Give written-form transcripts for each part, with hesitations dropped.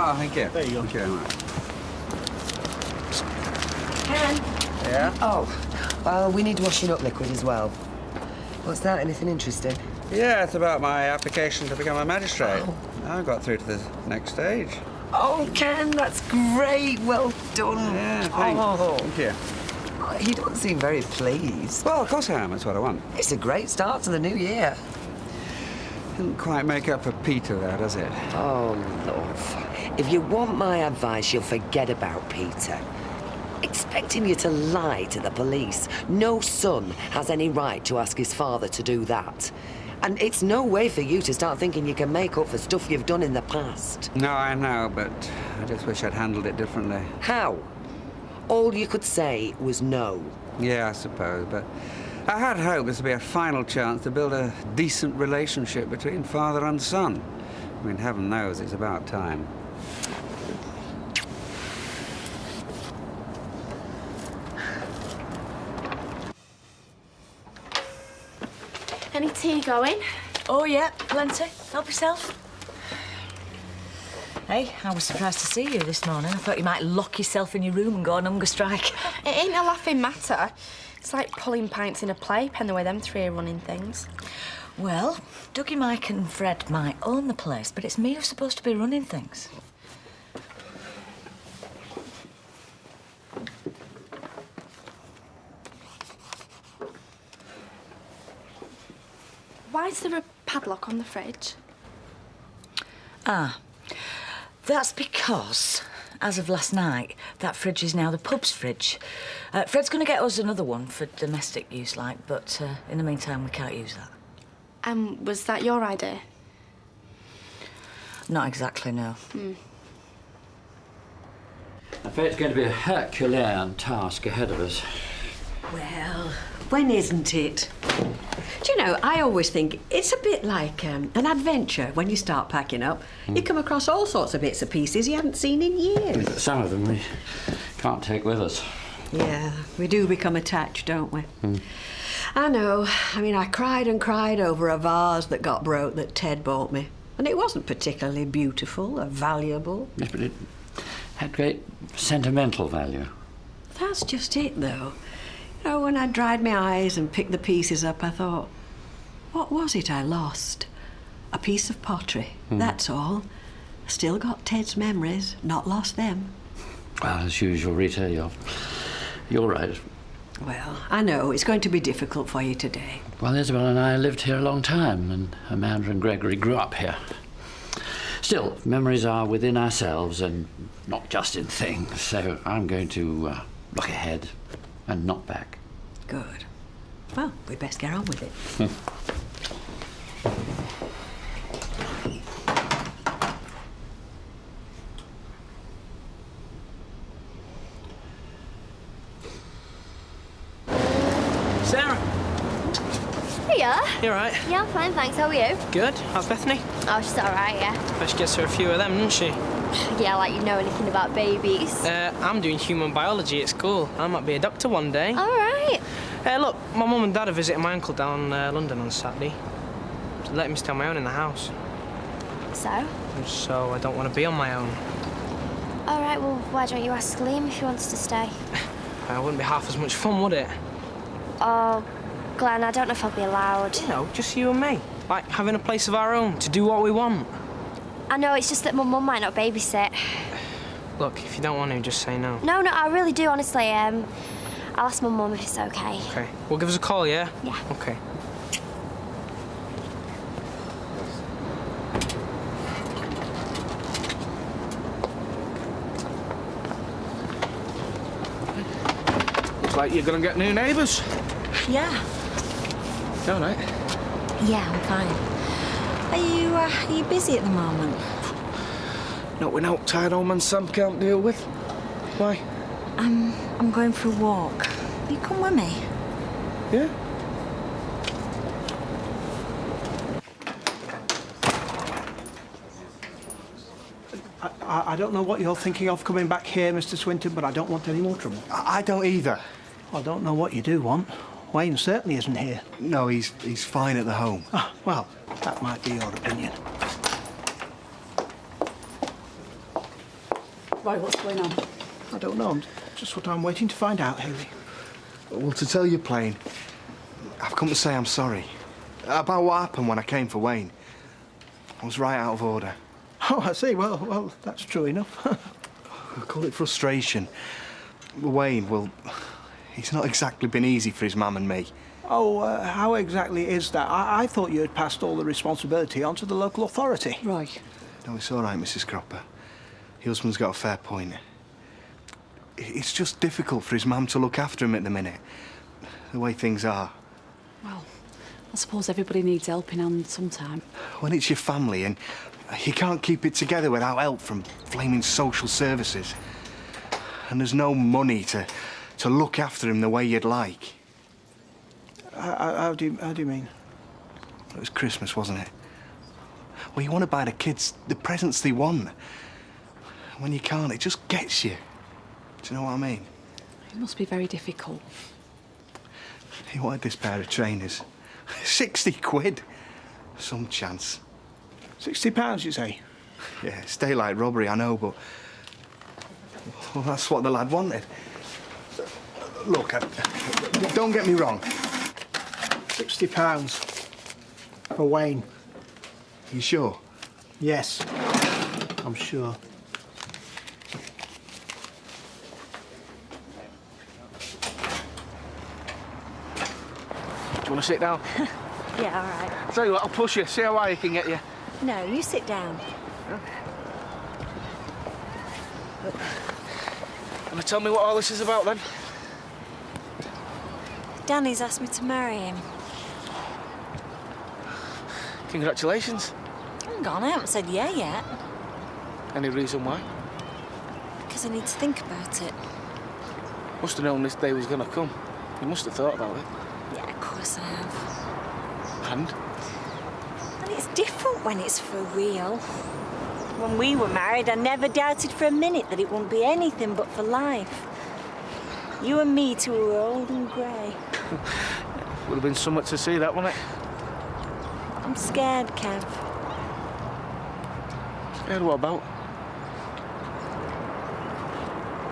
Oh, thank you. There you go. Thank you very much. Ken? Yeah? Oh, well, we need washing up liquid as well. What's that? Anything interesting? Yeah, it's about my application to become a magistrate. Oh. I got through to the next stage. Oh, Ken, that's great. Well done. Yeah, thanks. Oh. Thank you. Oh, you don't seem very pleased. Well, of course I am. That's what I want. It's a great start to the new year. Didn't quite make up for Peter there, does it? Oh, love. If you want my advice, you'll forget about Peter. Expecting you to lie to the police. No son has any right to ask his father to do that. And it's no way for you to start thinking you can make up for stuff you've done in the past. No, I know, but I just wish I'd handled it differently. How? All you could say was no. Yeah, I suppose, but I had hoped this would be a final chance to build a decent relationship between father and son. I mean, heaven knows it's about time. Any tea going? Oh, yeah, plenty. Help yourself. Hey, I was surprised to see you this morning. I thought you might lock yourself in your room and go on hunger strike. It ain't a laughing matter. It's like pulling pints in a playpen the way them three are running things. Well, Dougie, Mike and Fred might own the place, but it's me who's supposed to be running things. Why is there a padlock on the fridge? Ah, that's because, as of last night, that fridge is now the pub's fridge. Fred's going to get us another one for domestic use, but in the meantime, we can't use that. Was that your idea? Not exactly, no. I bet it's going to be a Herculean task ahead of us. Well, when isn't it? Do you know, I always think it's a bit like an adventure when you start packing up. You come across all sorts of bits and pieces you haven't seen in years. Some of them we can't take with us. Yeah, we do become attached, don't we? I know. I mean, I cried and cried over a vase that got broke that Ted bought me. And it wasn't particularly beautiful or valuable. Yes, but it had great sentimental value. That's just it, though. You know, when I dried my eyes and picked the pieces up, I thought, what was it I lost? A piece of pottery, that's all. Still got Ted's memories, not lost them. Well, as usual, Rita, you're right. Well, I know it's going to be difficult for you today. Well, Isabel and I lived here a long time, and Amanda and Gregory grew up here. Still, memories are within ourselves and not just in things, so I'm going to look ahead and not back. Good. Well, we'd best get on with it. Sarah, Hiya. you all right? Yeah, I'm fine, thanks. How are you? Good. How's Bethany? Oh, she's all right, yeah. Bet she gets her a few of them, doesn't she? Yeah, like you know anything about babies. I'm doing human biology at school. I might be a doctor one day. All right. Look, my mum and dad are visiting my uncle down London on Saturday. So let me stay on my own in the house. So I don't want to be on my own. All right, well, why don't you ask Liam if he wants to stay? It wouldn't be half as much fun, would it? Oh, Glenn, I don't know if I'll be allowed. You know, just you and me. Like, having a place of our own to do what we want. I know, it's just that my mum might not babysit. Look, if you don't want to, just say no. No, I really do, honestly. I'll ask my mum if it's okay. Okay. Well, give us a call, yeah? Yeah. Okay. Looks like you're going to get new neighbours. Yeah. You all right? Yeah, I'm fine. Are you busy at the moment? Not when out tired old man Sam can't deal with. Why? I'm going for a walk. Will you come with me? Yeah? I don't know what you're thinking of coming back here, Mr. Swinton, but I don't want any more trouble. I don't either. I don't know what you do want. Wayne certainly isn't here. No, he's fine at the home. Ah, well, that might be your opinion. boy, what's going on? I don't know. Just what I'm waiting to find out, Haley. Well, to tell you plain, I've come to say I'm sorry. About what happened when I came for Wayne. I was right out of order. Oh, I see. Well, that's true enough. I call it frustration. Wayne, well, he's not exactly been easy for his mum and me. Oh, how exactly is that? I thought you had passed all the responsibility onto the local authority. Right. No, it's all right, Mrs. Cropper. Your husband's got a fair point. It's just difficult for his mum to look after him at the minute, the way things are. Well, I suppose everybody needs helping hand sometime. When it's your family and you can't keep it together without help from flaming social services. And there's no money to look after him the way you'd like. How do you mean? It was Christmas, wasn't it? Well, you want to buy the kids the presents they want. When you can't, it just gets you. Do you know what I mean? It must be very difficult. He wanted this pair of trainers. 60 quid. Some chance. £60, you say? Yeah, it's daylight robbery, I know, but... Well, that's what the lad wanted. Look, don't get me wrong. £60 for Wayne. You sure? Yes, I'm sure. Do you want to sit down? Yeah, all right. Tell you what, I'll push you. See how high I can get you. No, you sit down. Wanna tell me what all this is about, then? Danny's asked me to marry him. Congratulations. Hang on, I haven't said yeah yet. Any reason why? Because I need to think about it. Must have known this day was gonna come. You must have thought about it. Yeah, of course I have. And? And it's different when it's for real. When we were married, I never doubted for a minute that it wouldn't be anything but for life. You and me till we were old and grey. Would have been somewhat to see that, wouldn't it? I'm scared, Kev. Scared what about?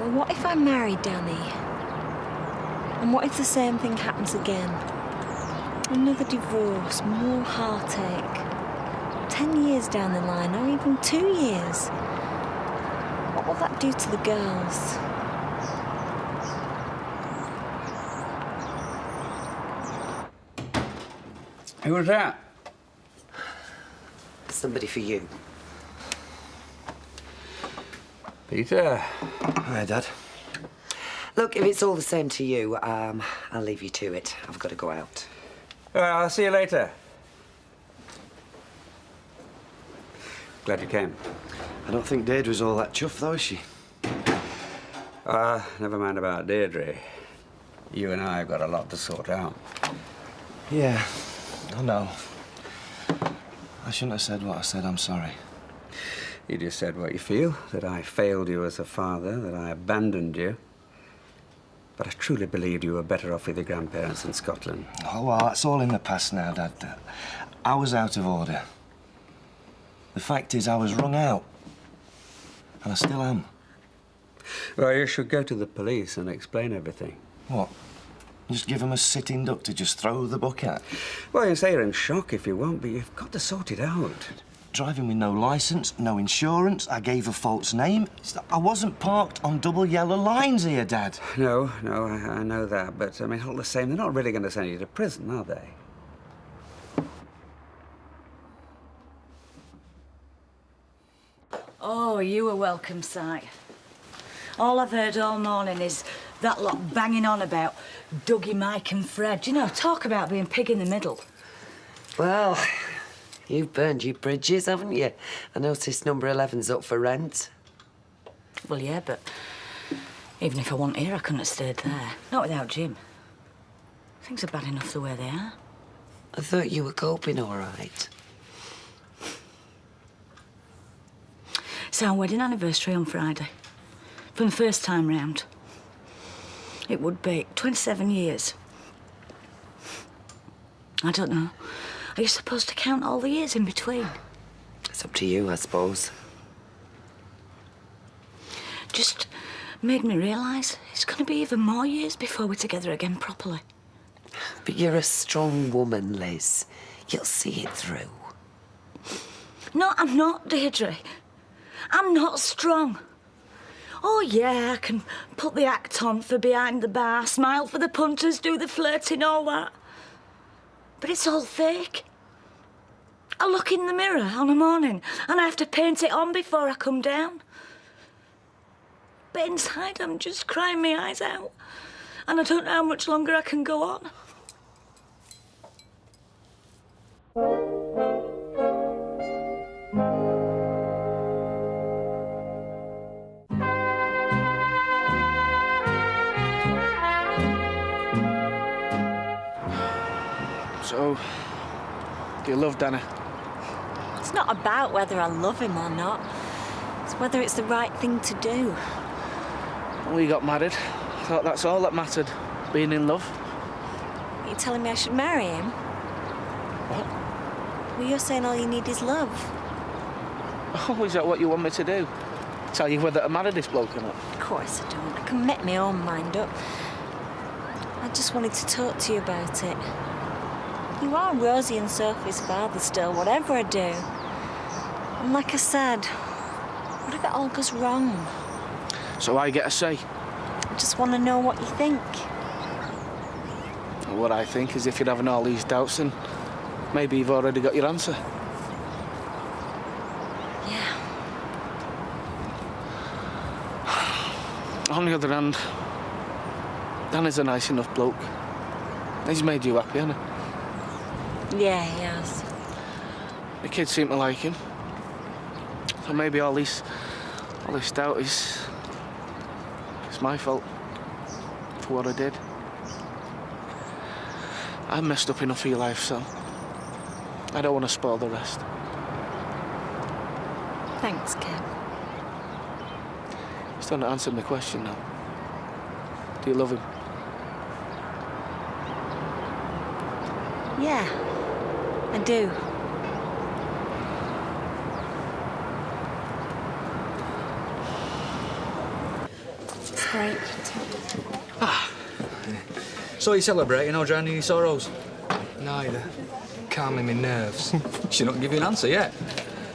Well, what if I marry Danny? And what if the same thing happens again? Another divorce, more heartache. 10 years down the line, or even 2 years. What will that do to the girls? Who was that? Somebody for you. Peter. Hi, Dad. Look, if it's all the same to you, I'll leave you to it. I've got to go out. I'll see you later. Glad you came. I don't think Deirdre's all that chuffed, though, is she? Never mind about Deirdre. You and I have got a lot to sort out. Yeah, I know. I shouldn't have said what I said. I'm sorry. You just said what you feel, that I failed you as a father, that I abandoned you. But I truly believed you were better off with your grandparents in Scotland. Oh, well, that's all in the past now, Dad. I was out of order. The fact is, I was wrung out. And I still am. Well, you should go to the police and explain everything. What? Just give them a sitting duck to just throw the book at? Well, you say you're in shock if you want, but you've got to sort it out. Driving with no licence, no insurance, I gave a false name. I wasn't parked on double yellow lines here, Dad. No, I know that, but, I mean, all the same, they're not really going to send you to prison, are they? Oh, you a welcome sight. All I've heard all morning is that lot banging on about Dougie, Mike and Fred. You know, talk about being pig in the middle. Well, you've burned your bridges, haven't you? I noticed number 11's up for rent. Well, yeah, but even if I want here, I couldn't have stayed there. Not without Jim. Things are bad enough the way they are. I thought you were coping all right. It's our wedding anniversary on Friday. For the first time round. It would be 27 years. I don't know. Are you supposed to count all the years in between? It's up to you, I suppose. just made me realise it's going to be even more years before we're together again properly. But you're a strong woman, Liz. You'll see it through. No, I'm not, Deirdre. I'm not strong. Oh, yeah, I can put the act on for behind the bar, smile for the punters, do the flirting, all that. But it's all fake. I look in the mirror on a morning and I have to paint it on before I come down. But inside I'm just crying my eyes out. And I don't know how much longer I can go on. So, do you love Danny? It's not about whether I love him or not. It's whether it's the right thing to do. When we got married, I thought that's all that mattered, being in love. Are you telling me I should marry him? What? Well, you're saying all you need is love. Oh, is that what you want me to do? Tell you whether to marry this bloke or not? Of course I don't. I can make my own mind up. I just wanted to talk to you about it. You are Rosie and Sophie's father still, whatever I do. And like I said, what if it all goes wrong? So I get a say? I just want to know what you think. And what I think is if you're having all these doubts, then maybe you've already got your answer. Yeah. On the other hand, Danny's a nice enough bloke. He's made you happy, hasn't he? Yeah, he has. The kids seem to like him. So maybe all this doubt is... it's my fault for what I did. I messed up enough of your life, so I don't want to spoil the rest. Thanks, Kev. You still not answered my question, though. Do you love him? Yeah, I do. It's great. So you celebrating or drowning your sorrows? Neither. Calming my nerves. She's not giving an answer yet.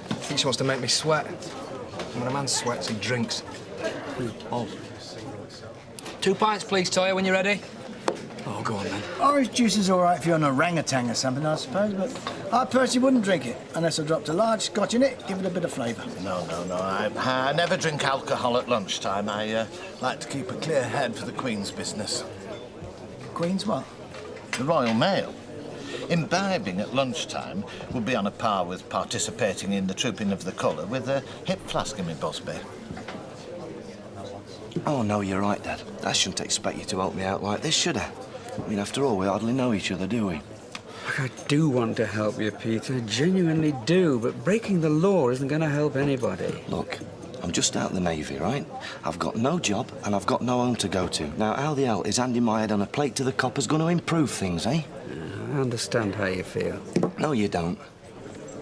I think she wants to make me sweat. And when a man sweats, he drinks. Oh. 2 pints, please, Toya, when you're ready. Oh, go on, then. Orange juice is all right if you're on a orangutan or something, I suppose, but I personally wouldn't drink it unless I dropped a large scotch in it, give it a bit of flavour. No. I never drink alcohol at lunchtime. I like to keep a clear head for the Queen's business. Queen's what? The Royal Mail. Imbibing at lunchtime would be on a par with participating in the trooping of the colour with a hip flask in my busby. Oh, no, you're right, Dad. I shouldn't expect you to help me out like this, should I? I mean, after all, we hardly know each other, do we? Look, I do want to help you, Peter. I genuinely do, but breaking the law isn't going to help anybody. Look, I'm just out of the Navy, right? I've got no job and I've got no home to go to. Now, how the hell is handing my head on a plate to the coppers going to improve things, eh? I understand how you feel. No, you don't.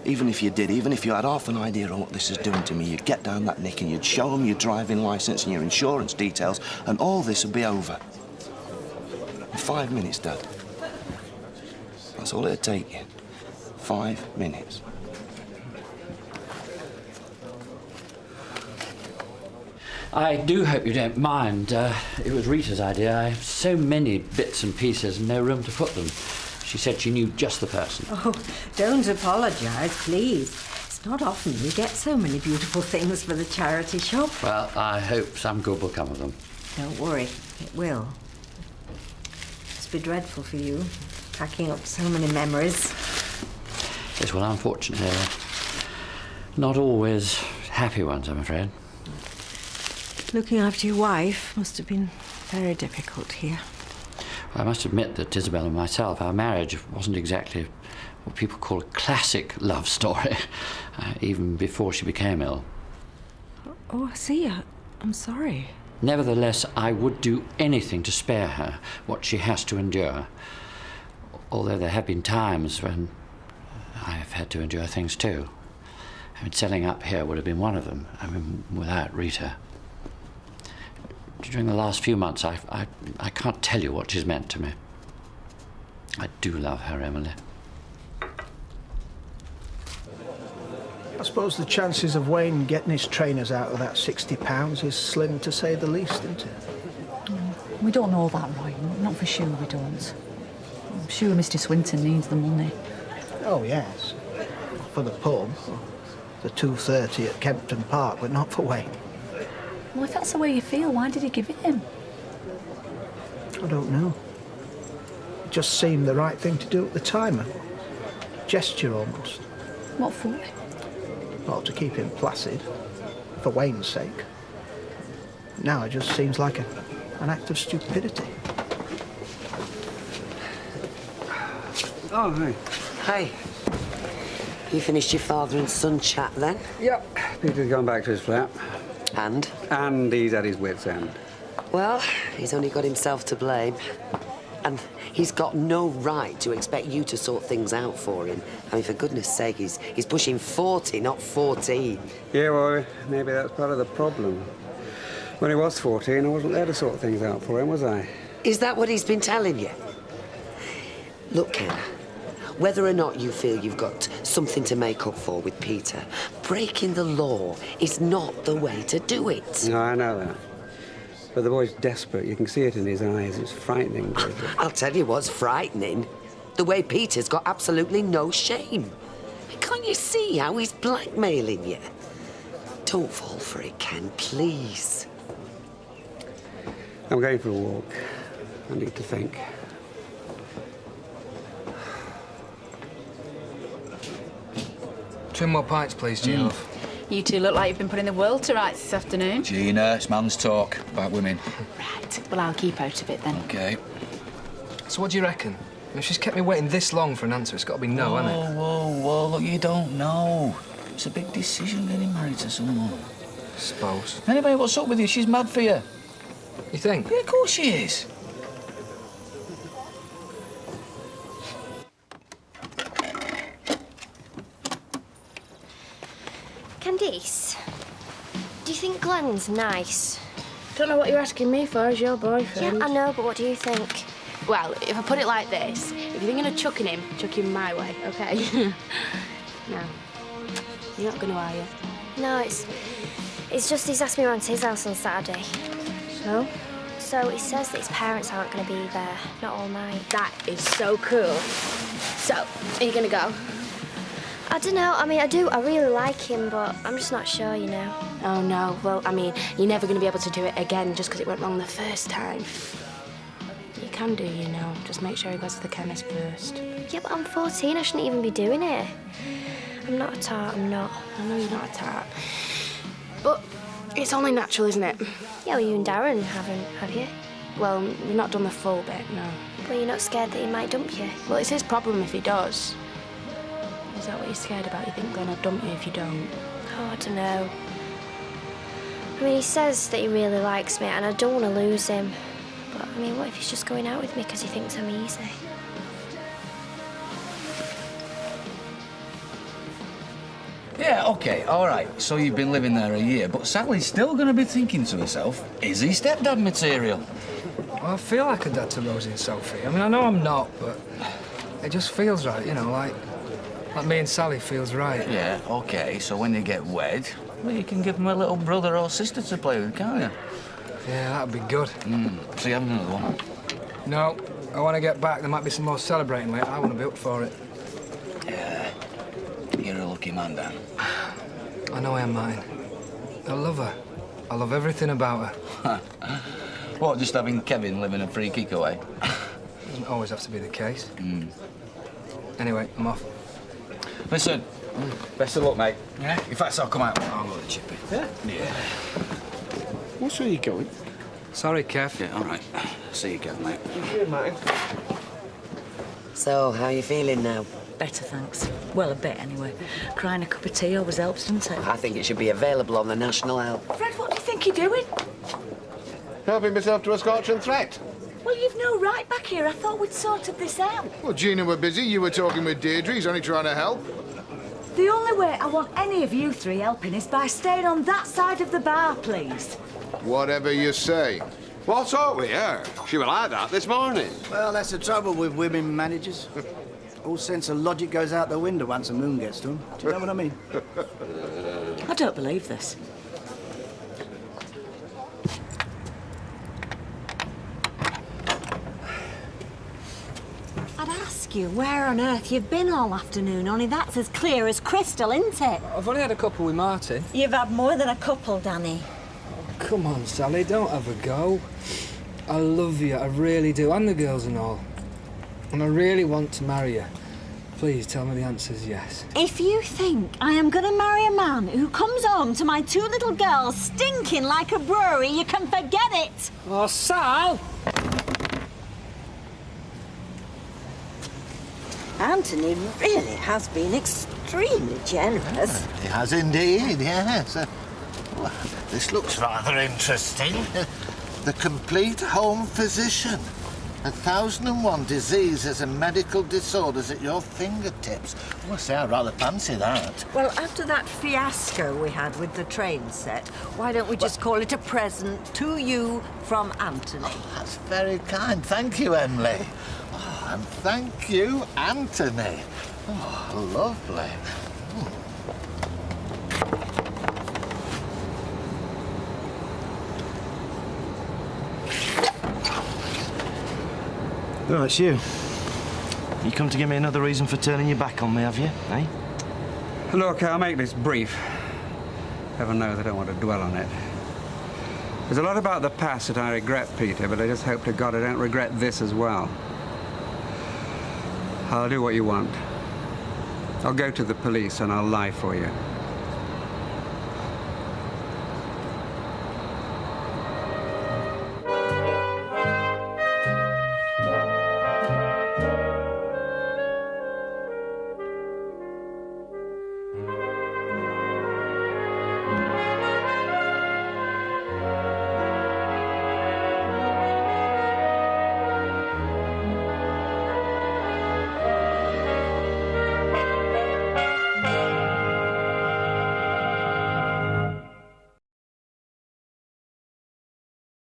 Even if you did, even if you had half an idea of what this is doing to me, you'd get down that nick and you'd show them your driving licence and your insurance details, and all this would be over. In 5 minutes, Dad. That's all it'd take you. 5 minutes. I do hope you don't mind. It was Rita's idea. I have so many bits and pieces and no room to put them. She said she knew just the person. Oh, don't apologise, please. It's not often we get so many beautiful things for the charity shop. Well, I hope some good will come of them. Don't worry, it will. Must be dreadful for you, packing up so many memories. Yes, well, unfortunately, not always happy ones, I'm afraid. Looking after your wife must have been very difficult here. I must admit that Isabel and myself, our marriage wasn't exactly what people call a classic love story, even before she became ill. Oh, I see. I'm sorry. Nevertheless, I would do anything to spare her what she has to endure. Although there have been times when I have had to endure things too. I mean, selling up here would have been one of them. I mean, without Rita. during the last few months, I can't tell you what she's meant to me. I do love her, Emily. I suppose the chances of Wayne getting his trainers out of that £60 is slim, to say the least, isn't it? We don't know that, Roy. Not for sure, we don't. I'm sure Mr. Swinton needs the money. Oh, yes. For the pub, the 2:30 at Kempton Park, but not for Wayne. Well, if that's the way you feel, why did he give it him? I don't know. It just seemed the right thing to do at the time. A gesture, almost. What for? Well, to keep him placid, for Wayne's sake. Now it just seems like an act of stupidity. Oh, hi. Hi. You finished your father and son chat then? Yep. Peter's gone back to his flat. And? And he's at his wit's end. Well, he's only got himself to blame. And he's got no right to expect you to sort things out for him. I mean, for goodness sake, he's pushing 40, not 14. Yeah, well, maybe that's part of the problem. When he was 14, I wasn't there to sort things out for him, was I? Is that what he's been telling you? Look, Ken, whether or not you feel you've got something to make up for with Peter, breaking the law is not the way to do it. No, I know that. But the boy's desperate. You can see it in his eyes. It's frightening, Deirdre. I'll tell you what's frightening. The way Peter's got absolutely no shame. Can't you see how he's blackmailing you? Don't fall for it, Ken, please. I'm going for a walk. I need to think. Two more pints, please, Gina. You two look like you've been putting the world to rights this afternoon. Gina, it's man's talk about women. Right, well, I'll keep out of it then. OK. So what do you reckon? If she's kept me waiting this long for an answer, it's got to be no, hasn't it? Whoa, look, you don't know. It's a big decision getting married to someone. Suppose. Anyway, what's up with you? She's mad for you. You think? Yeah, of course she is. Candice, do you think Glenn's nice? Don't know what you're asking me for as your boyfriend. Yeah, I know, but what do you think? Well, if I put it like this, if you're thinking of chucking him, chuck him my way, OK? No. You're not going to, are you? No, it's just he's asked me around to his house on Saturday. So? So he says that his parents aren't going to be there, not all night. That is so cool. So, are you going to go? I don't know. I mean, I really like him, but I'm just not sure, you know. Oh, no. Well, I mean, you're never going to be able to do it again just because it went wrong the first time. You can do, you know. Just make sure he goes to the chemist first. Yeah, but I'm 14. I shouldn't even be doing it. I'm not a tart, I'm not. I know you're not a tart. But it's only natural, isn't it? Yeah, well, you and Darren haven't, have you? Well, we've not done the full bit, no. Well, you're not scared that he might dump you? Well, it's his problem if he does. Is that what you're scared about? You think Glenn will dump you if you don't? Oh, I don't know. I mean, he says that he really likes me and I don't want to lose him. But, I mean, what if he's just going out with me because he thinks I'm easy? Yeah, OK, all right. So you've been living there a year, but Sally's still going to be thinking to herself, is he stepdad material? Well, I feel like a dad to Rosie and Sophie. I mean, I know I'm not, but it just feels right, you know, like me and Sally feels right. Yeah, OK, so when you get wed, well, you can give him a little brother or sister to play with, can't you? Yeah, that'd be good. So you have another one? No, I want to get back. There might be some more celebrating later. I want to be up for it. Yeah, you're a lucky man, Dan. I know I am, Martin. I love her. I love everything about her. What, just having Kevin living a free kick away? Doesn't always have to be the case. Anyway, I'm off. Listen, best of luck, mate. Yeah? In fact, I'll come out. I'll go to Chippy. Yeah? Yeah. What's where you going? Sorry, Kev. Yeah, all right. See you, Kev, mate. Yeah, Martin. So, how are you feeling now? Better, thanks. Well, a bit, anyway. Crying a cup of tea always helps, doesn't it? I think it should be available on the National Help. Fred, what do you think you're doing? Helping myself to a scorching threat. Well, you've no right back here. I thought we'd sorted this out. Well, Gina were busy. You were talking with Deirdre. He's only trying to help. The only way I want any of you three helping is by staying on that side of the bar, please. Whatever you say. What's up with her? She was like that this morning. Well, that's the trouble with women managers. All sense of logic goes out the window once the moon gets to them. Do you know what I mean? I don't believe this. I'd ask you where on earth you've been all afternoon, only that's as clear as crystal, isn't it? I've only had a couple with Martin. You've had more than a couple, Danny. Come on, Sally, don't have a go. I love you, I really do, and the girls and all. And I really want to marry you. Please tell me the answer's yes. If you think I am going to marry a man who comes home to my two little girls stinking like a brewery, you can forget it. Oh, Sal! Anthony really has been extremely generous. He has indeed, yes. Well, this looks rather interesting. The complete home physician. 1001 diseases and medical disorders at your fingertips. I must say, I rather fancy that. Well, after that fiasco we had with the train set, why don't we just call it a present to you from Anthony? Oh, that's very kind. Thank you, Emily. Oh, and thank you, Anthony. Oh, lovely. Oh, it's you. You come to give me another reason for turning your back on me, have you, eh? Look, I'll make this brief. Heaven knows I don't want to dwell on it. There's a lot about the past that I regret, Peter, but I just hope to God I don't regret this as well. I'll do what you want. I'll go to the police and I'll lie for you.